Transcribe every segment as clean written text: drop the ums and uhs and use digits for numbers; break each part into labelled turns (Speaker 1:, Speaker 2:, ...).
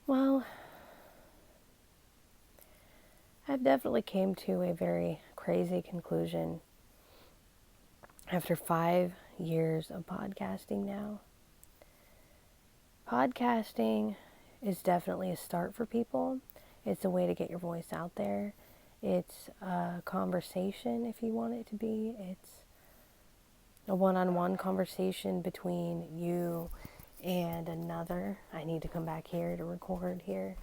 Speaker 1: Well, I've definitely came to a very crazy conclusion after 5 years of podcasting now. Podcasting is definitely a start for people. It's a way to get your voice out there. It's a conversation if you want it to be. It's a one-on-one conversation between you and another. I need to come back here to record here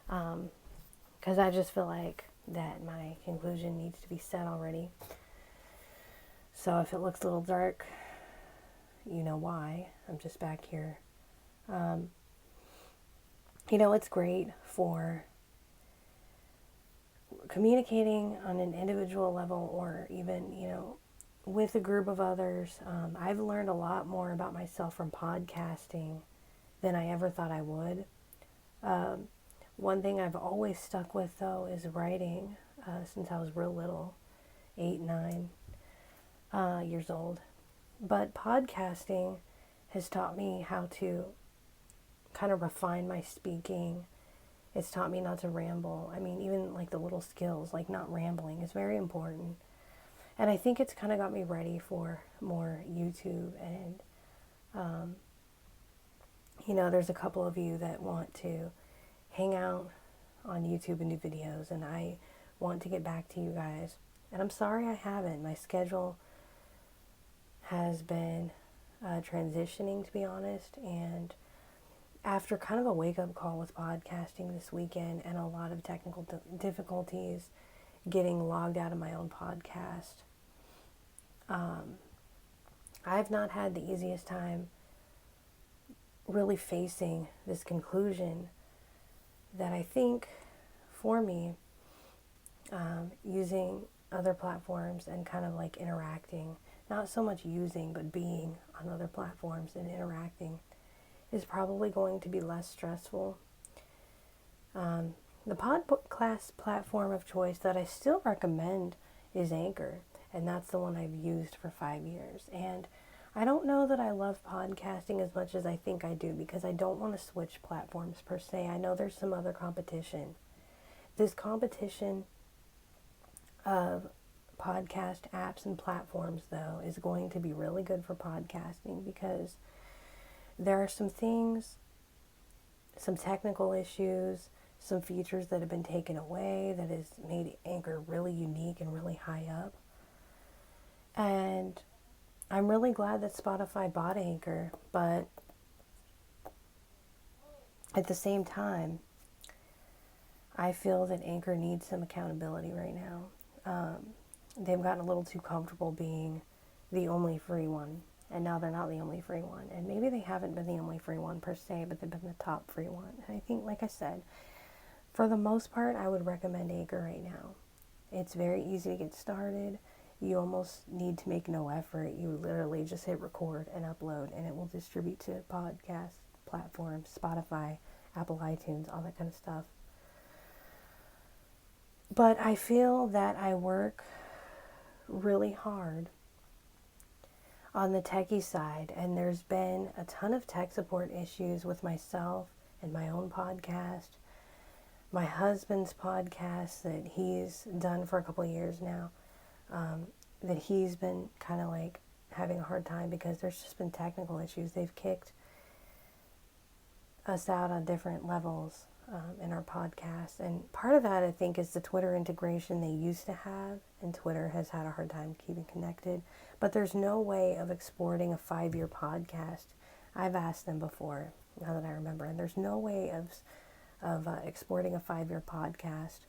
Speaker 1: because I just feel like that my conclusion needs to be set already. So if it looks a little dark, you know why. I'm just back here. It's great for communicating on an individual level or even, with a group of others. I've learned a lot more about myself from podcasting than I ever thought I would. One thing I've always stuck with, though, is writing since I was real little, 8, 9 years old. But podcasting has taught me how to kind of refine my speaking. It's taught me not to ramble. I mean, even like the little skills, like not rambling, is very important. And I think it's kind of got me ready for more YouTube. And, there's a couple of you that want to hang out on YouTube and do videos. And I want to get back to you guys. And I'm sorry I haven't. My schedule has been transitioning, to be honest. And after kind of a wake-up call with podcasting this weekend and a lot of technical difficulties getting logged out of my own podcast, I've not had the easiest time really facing this conclusion that I think for me, using other platforms and kind of like interacting, not so much using, but being on other platforms and interacting is probably going to be less stressful. The podcast platform of choice that I still recommend is Anchor, and that's the one I've used for 5 years. And I don't know that I love podcasting as much as I think I do because I don't want to switch platforms per se. I know there's some other competition. This competition of podcast apps and platforms, though, is going to be really good for podcasting because there are some things, some technical issues, some features that have been taken away that has made Anchor really unique and really high up. And I'm really glad that Spotify bought Anchor, but at the same time, I feel that Anchor needs some accountability right now. They've gotten a little too comfortable being the only free one, and now they're not the only free one. And maybe they haven't been the only free one per se, but they've been the top free one. And I think, like I said, for the most part, I would recommend Anchor right now. It's very easy to get started. You almost need to make no effort. You literally just hit record and upload, and it will distribute to podcast platforms, Spotify, Apple iTunes, all that kind of stuff. But I feel that I work really hard on the techie side, and there's been a ton of tech support issues with myself and my own podcast, my husband's podcast that he's done for a couple of years now, that he's been kind of like having a hard time because there's just been technical issues. They've kicked us out on different levels in our podcast. And part of that, I think, is the Twitter integration they used to have, and Twitter has had a hard time keeping connected. But there's no way of exporting a 5-year podcast. I've asked them before, now that I remember, and there's no way of exporting a 5-year podcast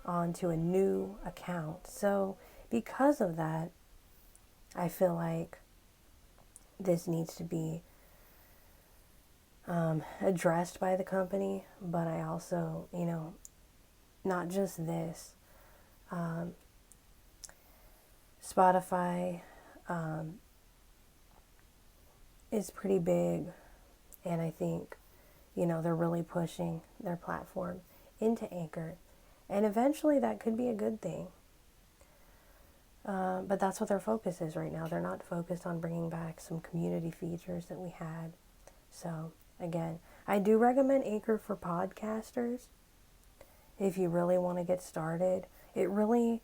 Speaker 1: onto a new account. So because of that, I feel like this needs to be addressed by the company, but I also, not just this, Spotify is pretty big, and I think, they're really pushing their platform into Anchor, and eventually that could be a good thing. But that's what their focus is right now. They're not focused on bringing back some community features that we had. So again. I do recommend Anchor for podcasters if you really want to get started. It really,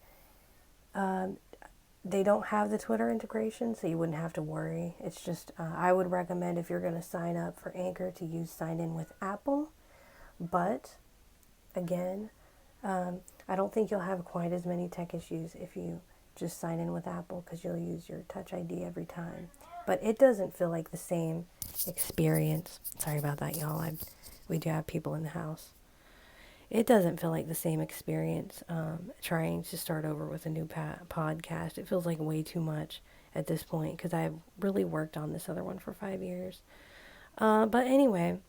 Speaker 1: they don't have the Twitter integration, so you wouldn't have to worry. It's just, I would recommend if you're going to sign up for Anchor to use sign in with Apple. But again, I don't think you'll have quite as many tech issues if you just sign in with Apple, because you'll use your Touch ID every time. But it doesn't feel like the same experience. Sorry about that, y'all. We do have people in the house. It doesn't feel like the same experience trying to start over with a new podcast. It feels like way too much at this point, because I've really worked on this other one for 5 years. But anyway,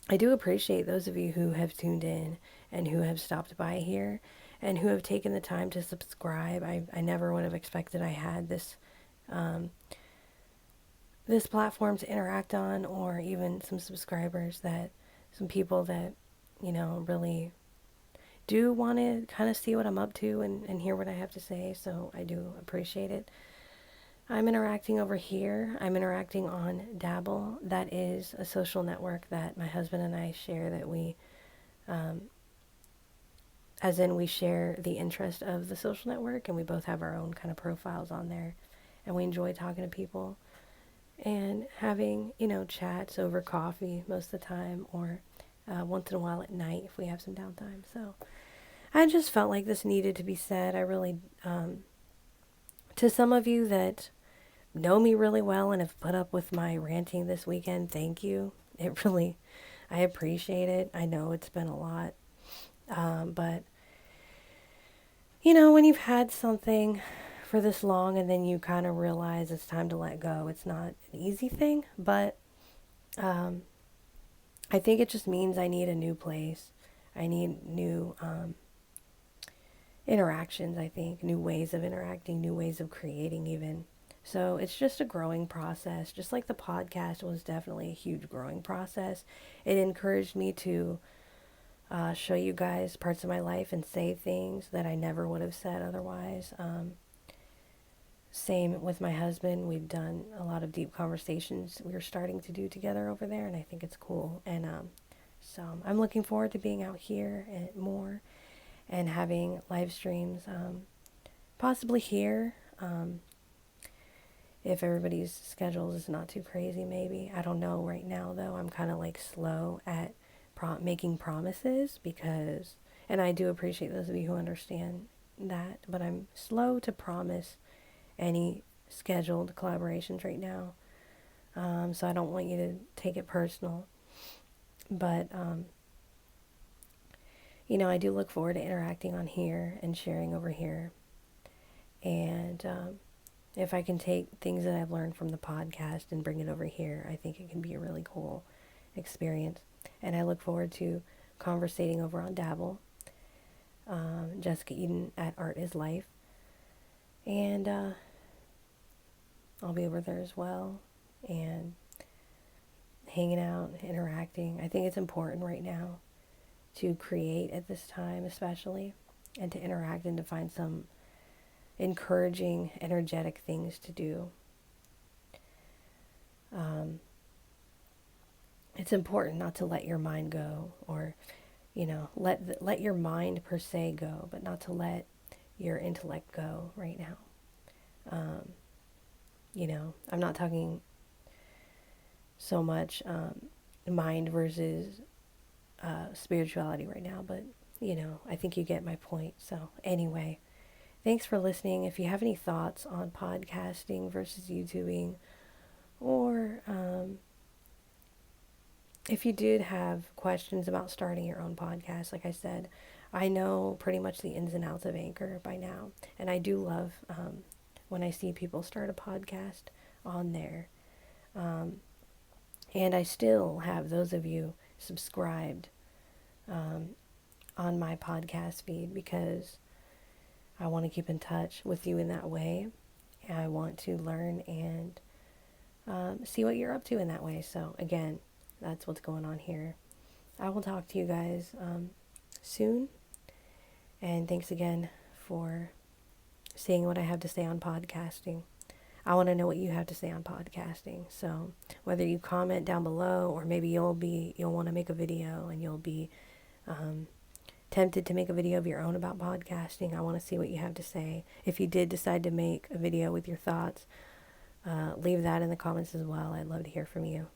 Speaker 1: I do appreciate those of you who have tuned in and who have stopped by here and who have taken the time to subscribe. I never would have expected I had this this platform to interact on, or even some subscribers, that some people that, really do want to kind of see what I'm up to and hear what I have to say. So I do appreciate it. I'm interacting over here. I'm interacting on Dabble. That is a social network that my husband and I share, that we, as in we share the interest of the social network, and we both have our own kind of profiles on there. And we enjoy talking to people and having, chats over coffee most of the time, or once in a while at night if we have some downtime. So I just felt like this needed to be said. I really, to some of you that know me really well and have put up with my ranting this weekend, thank you. I appreciate it. I know it's been a lot. But, when you've had something for this long and then you kind of realize it's time to let go, it's not an easy thing, but I think it just means I need a new place. I need new interactions, I think, new ways of interacting, new ways of creating even. So it's just a growing process. Just like the podcast was definitely a huge growing process. It encouraged me to show you guys parts of my life and say things that I never would have said otherwise. Same with my husband. We've done a lot of deep conversations we're starting to do together over there, and I think it's cool. And so I'm looking forward to being out here and more, and having live streams, possibly here. If everybody's schedule is not too crazy, maybe. I don't know right now, though. I'm kind of like slow at making promises, because, and I do appreciate those of you who understand that, but I'm slow to promise any scheduled collaborations right now. So I don't want you to take it personal. But, I do look forward to interacting on here and sharing over here. And if I can take things that I've learned from the podcast and bring it over here, I think it can be a really cool experience. And I look forward to conversating over on Dabble. Jessica Eden at Art is Life. And I'll be over there as well, and hanging out, interacting. I think it's important right now to create at this time, especially, and to interact and to find some encouraging, energetic things to do. It's important not to let your mind go, or, let your mind per se go, but not to let your intellect go right now. I'm not talking so much mind versus spirituality right now, but, I think you get my point. So anyway, thanks for listening. If you have any thoughts on podcasting versus YouTubing, or if you did have questions about starting your own podcast, like I said, I know pretty much the ins and outs of Anchor by now, and I do love when I see people start a podcast on there. And I still have those of you subscribed on my podcast feed, because I want to keep in touch with you in that way. I want to learn and see what you're up to in that way. So again, that's what's going on here. I will talk to you guys soon. And thanks again for seeing what I have to say on podcasting. I want to know what you have to say on podcasting. So whether you comment down below, or maybe you'll want to make a video and you'll be tempted to make a video of your own about podcasting. I want to see what you have to say. If you did decide to make a video with your thoughts, leave that in the comments as well. I'd love to hear from you.